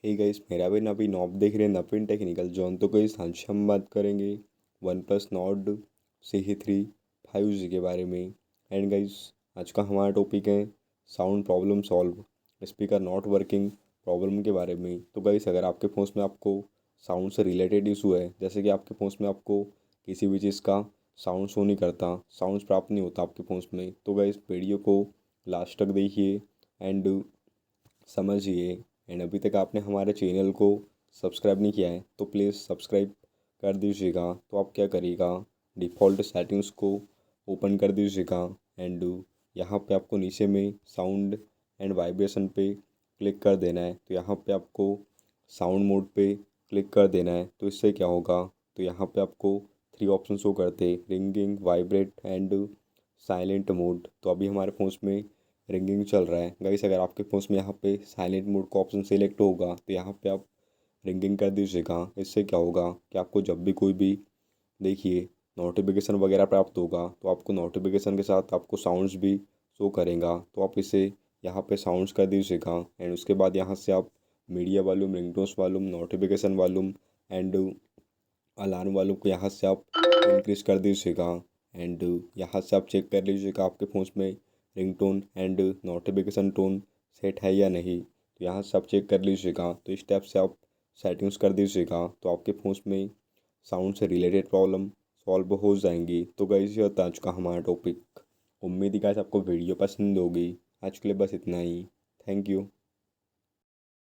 Hey guys, मेरा भी नवीन आप देख रहे हैं नवीन टेक्निकल जोन। तो गाइस आज हम बात करेंगे one plus Nord CE3 5G के बारे में। एंड गाइस आज का हमारा टॉपिक है sound problem solve, speaker not working problem के बारे में। तो गाइस अगर आपके फ़ोन में आपको साउंड से रिलेटेड इशू है, जैसे कि आपके फ़ोन में आपको किसी भी चीज़ का साउंड शो नहीं करता, साउंड प्राप्त नहीं होता आपके फ़ोन में, तो गाइस वीडियो को लास्ट तक देखिए एंड समझिए। एंड अभी तक आपने हमारे चैनल को सब्सक्राइब नहीं किया है तो प्लीज़ सब्सक्राइब कर दीजिएगा। तो आप क्या करिएगा, डिफ़ॉल्ट सेटिंग्स को ओपन कर दीजिएगा एंड यहाँ पे आपको नीचे में साउंड एंड वाइब्रेशन पे क्लिक कर देना है। तो यहाँ पे आपको साउंड मोड पे क्लिक कर देना है। तो इससे क्या होगा, तो यहाँ पे आपको 3 ऑप्शन शो करते, ringing, vibrate and silent mode. तो अभी हमारे फ़ोन में रिंगिंग चल रहा है। गाइस अगर आपके फ़ोन में यहाँ पे साइलेंट मोड का ऑप्शन सेलेक्ट होगा तो यहाँ पे आप रिंगिंग कर दीजिएगा। इससे क्या होगा कि आपको जब भी कोई भी देखिए नोटिफिकेशन वगैरह प्राप्त होगा तो आपको नोटिफिकेशन के साथ आपको साउंड्स भी शो करेगा। तो आप इसे यहाँ पे साउंड्स कर दीजिएगा एंड उसके बाद यहाँ से आप media volume, ringtones volume, notification volume and alarm volume को यहाँ से आप इंक्रीज़ कर दीजिएगा। एंड यहाँ से आप चेक कर लीजिएगा आपके फ़ोन में ringtone and notification tone set है या नहीं। तो यहाँ से आप चेक कर लीजिएगा। तो इस टाइप से आप सेटिंग्स कर दीजिएगा तो आपके फ़ोन में साउंड से रिलेटेड प्रॉब्लम सॉल्व हो जाएंगी। तो गाइस ये था आज का हमारा टॉपिक। उम्मीद है गाइस आपको वीडियो पसंद होगी। आज के लिए बस इतना ही। Thank you.